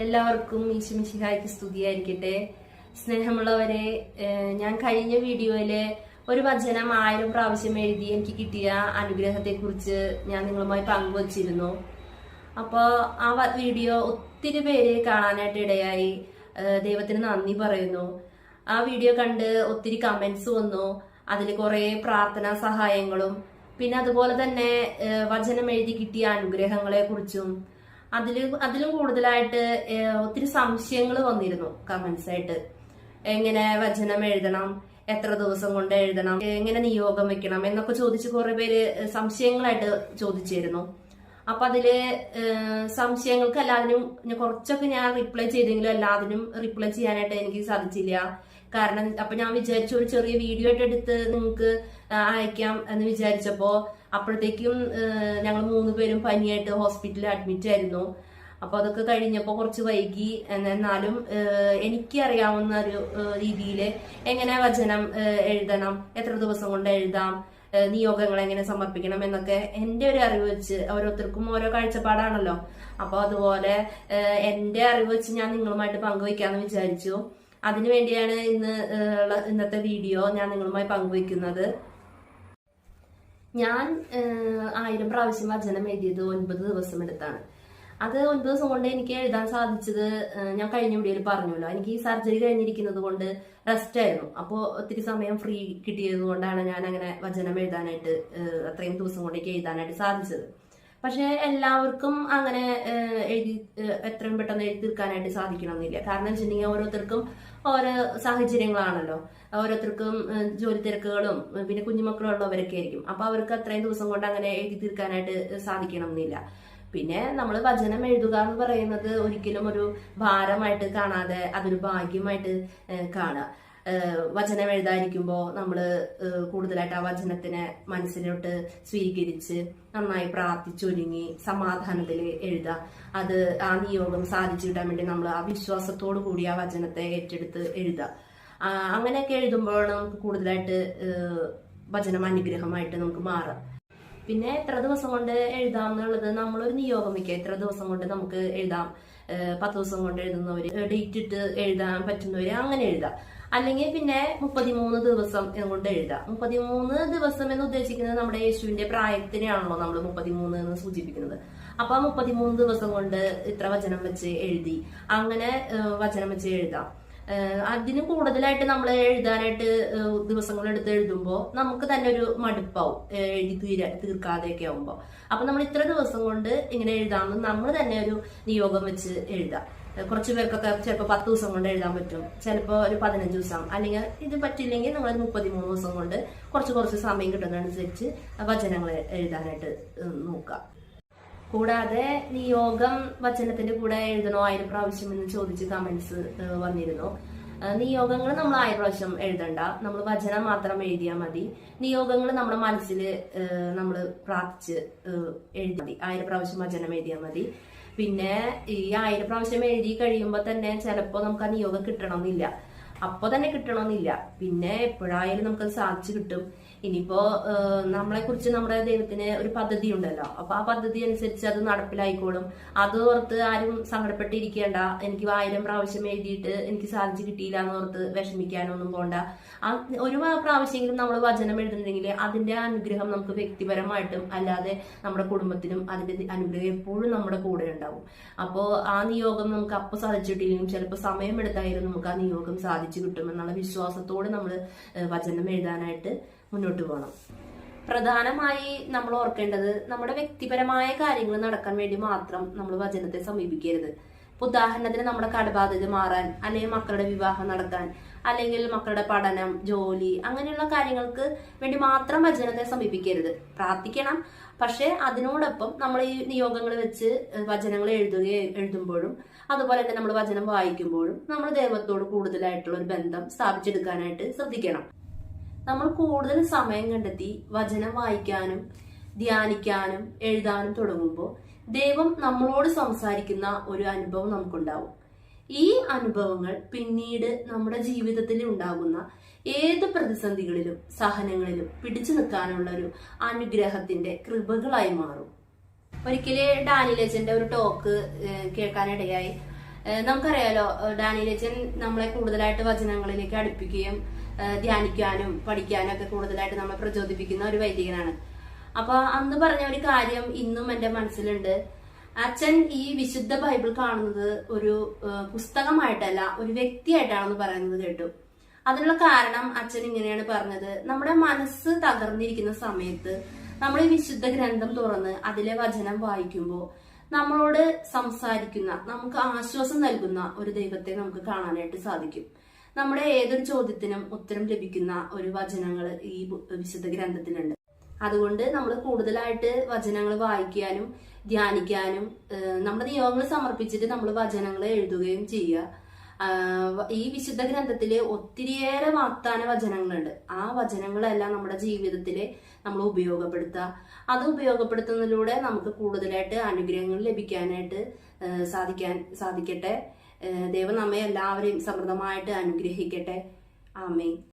എല്ലാവർക്കും ഈശ്വമിശിഹായ്ക്ക് സ്തുതിയായിരിക്കട്ടെ. സ്നേഹമുള്ളവരെ, ഞാൻ കഴിഞ്ഞ വീഡിയോയില് ഒരു വചനം 1000 പ്രാവശ്യം എഴുതി എനിക്ക് കിട്ടിയ അനുഗ്രഹത്തെ കുറിച്ച് ഞാൻ നിങ്ങളുമായി പങ്കുവച്ചിരുന്നു. അപ്പൊ ആ വീഡിയോ ഒത്തിരി പേര് കാണാനായിട്ട് ഇടയായി. ദൈവത്തിന് നന്ദി പറയുന്നു. ആ വീഡിയോ കണ്ട് ഒത്തിരി കമന്റ്സ് വന്നു. അതിൽ കുറെ പ്രാർത്ഥനാ സഹായങ്ങളും പിന്നെ അതുപോലെ തന്നെ വചനം എഴുതി കിട്ടിയ അനുഗ്രഹങ്ങളെ കുറിച്ചും അതിലും കൂടുതലായിട്ട് ഒത്തിരി സംശയങ്ങൾ വന്നിരുന്നു കമന്റ്സ് ആയിട്ട്. എങ്ങനെ വചനം എഴുതണം, എത്ര ദിവസം കൊണ്ട് എഴുതണം, എങ്ങനെ നിയോഗം വെക്കണം എന്നൊക്കെ ചോദിച്ച് കുറെ പേര് സംശയങ്ങളായിട്ട് ചോദിച്ചിരുന്നു. അപ്പൊ അതില് സംശയങ്ങൾക്ക് എല്ലാത്തിനും കുറച്ചൊക്കെ ഞാൻ റിപ്ലൈ ചെയ്തെങ്കിലും എല്ലാത്തിനും റിപ്ലൈ ചെയ്യാനായിട്ട് എനിക്ക് സാധിച്ചില്ല. കാരണം അപ്പൊ ഞാൻ വിചാരിച്ചു ഒരു ചെറിയ വീഡിയോ ആയിട്ട് എടുത്ത് നിങ്ങൾക്ക് അയക്കാം എന്ന് വിചാരിച്ചപ്പോ അപ്പോഴത്തേക്കും ഞങ്ങൾ 3 പേരും പനിയായിട്ട് ഹോസ്പിറ്റലിൽ അഡ്മിറ്റ് ആയിരുന്നു. അപ്പൊ അതൊക്കെ കഴിഞ്ഞപ്പോ കുറച്ച് വൈകി. എന്നാലും എനിക്ക് അറിയാവുന്ന ഒരു രീതിയിൽ എങ്ങനെ വചനം എഴുതണം, എത്ര ദിവസം കൊണ്ട് എഴുതാം, നിയോഗങ്ങൾ എങ്ങനെ സമർപ്പിക്കണം എന്നൊക്കെ എന്റെ ഒരു അറിവ് വെച്ച്, ഓരോരുത്തർക്കും ഓരോ കാഴ്ചപ്പാടാണല്ലോ. അപ്പൊ അതുപോലെ എന്റെ അറിവ് വെച്ച് ഞാൻ നിങ്ങളുമായിട്ട് പങ്കുവയ്ക്കാന്ന് വിചാരിച്ചു. അതിനുവേണ്ടിയാണ് ഇന്നത്തെ വീഡിയോ ഞാൻ നിങ്ങളുമായി പങ്കുവയ്ക്കുന്നത്. ഞാൻ 1000 പ്രാവശ്യം വചനം എഴുതിയത് 9 ദിവസം എടുത്താണ്. അത് 9 ദിവസം കൊണ്ട് എനിക്ക് എഴുതാൻ സാധിച്ചത് ഞാൻ കഴിഞ്ഞ വീഡിയോയിൽ പറഞ്ഞല്ലോ. എനിക്ക് ഈ സർജറി കഴിഞ്ഞിരിക്കുന്നത് കൊണ്ട് റെസ്റ്റ് ആയിരുന്നു. അപ്പോൾ ഒത്തിരി സമയം ഫ്രീ കിട്ടിയത് കൊണ്ടാണ് ഞാൻ അങ്ങനെ വചനം എഴുതാനായിട്ട് അത്രയും ദിവസം കൊണ്ട് എനിക്ക് എഴുതാനായിട്ട് സാധിച്ചത്. പക്ഷെ എല്ലാവർക്കും അങ്ങനെ എത്രയും പെട്ടെന്ന് എഴുതി തീർക്കാനായിട്ട് സാധിക്കണമെന്നില്ല. കാരണം വെച്ചിട്ടുണ്ടെങ്കിൽ ഓരോരുത്തർക്കും ഓരോ സാഹചര്യങ്ങളാണല്ലോ. ഓരോരുത്തർക്കും ജോലി തിരക്കുകളും പിന്നെ കുഞ്ഞുമക്കളും ഉള്ളവരൊക്കെ ആയിരിക്കും. അപ്പൊ അവർക്ക് അത്രയും ദിവസം കൊണ്ട് അങ്ങനെ എഴുതി തീർക്കാനായിട്ട് സാധിക്കണമെന്നില്ല. പിന്നെ നമ്മൾ വചനം എഴുതുക എന്ന് പറയുന്നത് ഒരിക്കലും ഒരു ഭാരമായിട്ട് കാണാതെ അതൊരു ഭാഗ്യമായിട്ട് കാണുക. വചനം എഴുതാതിരിക്കുമ്പോൾ നമ്മൾ കൂടുതലായിട്ട് ആ വചനത്തിനെ മനസ്സിലോട്ട് സ്വീകരിച്ച് നന്നായി പ്രാർത്ഥിച്ചൊരുങ്ങി സമാധാനത്തിൽ എഴുതുക. അത് ആ നിയോഗം സാധിച്ചു കിട്ടാൻ വേണ്ടി നമ്മൾ ആ വിശ്വാസത്തോടു കൂടി ആ വചനത്തെ ഏറ്റെടുത്ത് എഴുതുക. അങ്ങനെയൊക്കെ എഴുതുമ്പോഴാണ് നമുക്ക് കൂടുതലായിട്ട് വചനം അനുഗ്രഹമായിട്ട് നമുക്ക് മാറാം. പിന്നെ എത്ര ദിവസം കൊണ്ട് എഴുതാം എന്നുള്ളത് നമ്മളൊരു നിയോഗം വയ്ക്കുക. എത്ര ദിവസം കൊണ്ട് നമുക്ക് എഴുതാം, 10 ദിവസം കൊണ്ട് എഴുതുന്നവര്, ഡേറ്റ് ഇട്ട് എഴുതാൻ പറ്റുന്നവര് അങ്ങനെ എഴുതാം. അല്ലെങ്കിൽ പിന്നെ 33 ദിവസം കൊണ്ട് എഴുതാം. 33 ദിവസം എന്ന് ഉദ്ദേശിക്കുന്നത് നമ്മുടെ യേശുവിന്റെ പ്രായത്തിനെയാണല്ലോ നമ്മൾ 33 എന്ന് സൂചിപ്പിക്കുന്നത്. അപ്പൊ 33 ദിവസം കൊണ്ട് ഇത്ര വചനം വെച്ച് എഴുതി അങ്ങനെ വചനം വെച്ച് എഴുതാം. അതിന് കൂടുതലായിട്ട് നമ്മൾ എഴുതാനായിട്ട് ദിവസങ്ങൾ എടുത്ത് എഴുതുമ്പോൾ നമുക്ക് തന്നെ ഒരു മടുപ്പാവും എഴുതി തീർക്കാതെയൊക്കെ ആവുമ്പോ. അപ്പൊ നമ്മൾ ഇത്ര ദിവസം കൊണ്ട് ഇങ്ങനെ എഴുതാമെന്ന് നമ്മൾ തന്നെ ഒരു നിയോഗം വെച്ച് എഴുതാം. കുറച്ചു പേർക്കൊക്കെ ചിലപ്പോൾ 10 ദിവസം കൊണ്ട് എഴുതാൻ പറ്റും, ചിലപ്പോൾ ഒരു 15 ദിവസം, അല്ലെങ്കിൽ ഇത് പറ്റില്ലെങ്കിൽ നമ്മൾ 33 ദിവസം കൊണ്ട് കുറച്ച് സമയം കിട്ടുന്നതനുസരിച്ച് വചനങ്ങൾ എഴുതാനായിട്ട് നോക്കാം. കൂടാതെ നിയോഗം വചനത്തിന്റെ കൂടെ എഴുതണോ 1000 പ്രാവശ്യം എന്ന് ചോദിച്ച് കമന്റ്സ് വന്നിരുന്നു. നിയോഗങ്ങൾ നമ്മൾ 1000 പ്രാവശ്യം എഴുതണ്ട, നമ്മൾ വചനം മാത്രം എഴുതിയാൽ മതി. നിയോഗങ്ങൾ നമ്മുടെ മനസ്സിൽ നമ്മൾ പ്രാർത്ഥിച്ച് എഴുതിയാൽ മതി. 1000 പ്രാവശ്യം വചനം എഴുതിയാൽ മതി. പിന്നെ ഈ 1000 പ്രാവശ്യം എഴുതി കഴിയുമ്പോൾ തന്നെ ചിലപ്പോൾ നമുക്ക് ആ നിയോഗം കിട്ടണമെന്നില്ല, അപ്പൊ തന്നെ കിട്ടണമെന്നില്ല. പിന്നെ എപ്പോഴായാലും നമുക്കത് സാധിച്ചു കിട്ടും. ഇനിയിപ്പോ നമ്മളെ കുറിച്ച് നമ്മുടെ ദൈവത്തിന് ഒരു പദ്ധതി ഉണ്ടല്ലോ. അപ്പൊ ആ പദ്ധതി അനുസരിച്ച് അത് നടപ്പിലായിക്കോളും. അത് ഓർത്ത് ആരും സങ്കടപ്പെട്ടിരിക്കേണ്ട. എനിക്ക് 1000 പ്രാവശ്യം എഴുതിയിട്ട് എനിക്ക് സാധിച്ചു കിട്ടിയില്ല എന്ന് ഓർത്ത് വിഷമിക്കാനൊന്നും പോണ്ട. ഒരു പ്രാവശ്യമെങ്കിലും നമ്മൾ വചനം എഴുതുന്നുണ്ടെങ്കിൽ അതിന്റെ അനുഗ്രഹം നമുക്ക് വ്യക്തിപരമായിട്ടും അല്ലാതെ നമ്മുടെ കുടുംബത്തിനും അതിന്റെ അനുഗ്രഹം എപ്പോഴും നമ്മുടെ കൂടെ ഉണ്ടാവും. അപ്പോ ആ നിയോഗം നമുക്ക് അപ്പൊ സാധിച്ചിട്ടില്ലെങ്കിലും ചിലപ്പോൾ സമയമെടുത്തായാലും നമുക്ക് ആ നിയോഗം സാധിച്ചു കിട്ടുമെന്നുള്ള വിശ്വാസത്തോടെ നമ്മൾ വചനം എഴുതാനായിട്ട് മുന്നോട്ട് പോകണം. പ്രധാനമായി നമ്മൾ ഓർക്കേണ്ടത് നമ്മുടെ വ്യക്തിപരമായ കാര്യങ്ങൾ നടക്കാൻ വേണ്ടി മാത്രം നമ്മൾ വചനത്തെ സമീപിക്കരുത്. ഉദാഹരണത്തിന് നമ്മുടെ കടബാധ്യത മാറാൻ, അല്ലെങ്കിൽ മക്കളുടെ വിവാഹം നടക്കാൻ, അല്ലെങ്കിൽ മക്കളുടെ പഠനം, ജോലി, അങ്ങനെയുള്ള കാര്യങ്ങൾക്ക് വേണ്ടി മാത്രം വചനത്തെ സമീപിക്കരുത്. പ്രാർത്ഥിക്കണം, പക്ഷെ അതിനോടൊപ്പം നമ്മൾ ഈ നിയോഗങ്ങൾ വെച്ച് വചനങ്ങൾ എഴുതുമ്പോഴും അതുപോലെ തന്നെ നമ്മൾ വചനം വായിക്കുമ്പോഴും നമ്മൾ ദൈവത്തോട് കൂടുതലായിട്ടുള്ള ഒരു ബന്ധം സ്ഥാപിച്ചെടുക്കാനായിട്ട് ശ്രദ്ധിക്കണം. നമ്മൾ കൂടുതൽ സമയം കണ്ടെത്തി വചനം വായിക്കാനും ധ്യാനിക്കാനും എഴുതാനും തുടങ്ങുമ്പോൾ ദൈവം നമ്മളോട് സംസാരിക്കുന്ന ഒരു അനുഭവം നമുക്കുണ്ടാവും. ഈ അനുഭവങ്ങൾ പിന്നീട് നമ്മുടെ ജീവിതത്തിൽ ഉണ്ടാകുന്ന ഏത് പ്രതിസന്ധികളിലും സഹനങ്ങളിലും പിടിച്ചു നിൽക്കാനുള്ള ഒരു അനുഗ്രഹത്തിന്റെ കൃപകളായി മാറും. ഒരിക്കല് ഡാനിയൽ അച്ഛന്റെ ഒരു ടോക്ക് കേൾക്കാനിടയായി. നമുക്കറിയാലോ, ഡാനിയലച്ചൻ നമ്മളെ കൂടുതലായിട്ട് വചനങ്ങളിലേക്ക് അടുപ്പിക്കുകയും ധ്യാനിക്കാനും പഠിക്കാനും ഒക്കെ കൂടുതലായിട്ട് നമ്മളെ പ്രചോദിപ്പിക്കുന്ന ഒരു വൈദികനാണ്. അപ്പൊ അന്ന് പറഞ്ഞ ഒരു കാര്യം ഇന്നും എന്റെ മനസ്സിലുണ്ട്. അച്ഛൻ ഈ വിശുദ്ധ ബൈബിൾ കാണുന്നത് ഒരു പുസ്തകമായിട്ടല്ല, ഒരു വ്യക്തിയായിട്ടാണെന്ന് പറയുന്നത് കേട്ടു. അതിനുള്ള കാരണം അച്ഛൻ ഇങ്ങനെയാണ് പറഞ്ഞത്: നമ്മുടെ മനസ്സ് തകർന്നിരിക്കുന്ന സമയത്ത് നമ്മൾ ഈ വിശുദ്ധ ഗ്രന്ഥം തുറന്ന് അതിലെ വചനം വായിക്കുമ്പോൾ നമ്മളോട് സംസാരിക്കുന്ന, നമുക്ക് ആശ്വാസം നൽകുന്ന ഒരു ദൈവത്തെ നമുക്ക് കാണാനായിട്ട് സാധിക്കും. നമ്മുടെ ഏതൊരു ചോദ്യത്തിനും ഉത്തരം ലഭിക്കുന്ന ഒരു വചനങ്ങൾ ഈ വിശുദ്ധ ഗ്രന്ഥത്തിലുണ്ട്. അതുകൊണ്ട് നമ്മൾ കൂടുതലായിട്ട് വചനങ്ങൾ വായിക്കാനും ധ്യാനിക്കാനും നമ്മുടെ നിയോഗങ്ങൾ സമർപ്പിച്ചിട്ട് നമ്മൾ വചനങ്ങൾ എഴുതുകയും ചെയ്യുക. ഈ വിശുദ്ധ ഗ്രന്ഥത്തില് ഒത്തിരിയേറെ വാഗ്ദാന വചനങ്ങളുണ്ട്. ആ വചനങ്ങളെല്ലാം നമ്മുടെ ജീവിതത്തില് നമ്മൾ ഉപയോഗപ്പെടുത്തുക. അത് ഉപയോഗപ്പെടുത്തുന്നതിലൂടെ നമുക്ക് കൂടുതലായിട്ട് അനുഗ്രഹങ്ങൾ ലഭിക്കാനായിട്ട് സാധിക്കട്ടെ. ദൈവം നമ്മെ എല്ലാവരെയും സമൃദ്ധമായിട്ട് അനുഗ്രഹിക്കട്ടെ. ആമേൻ.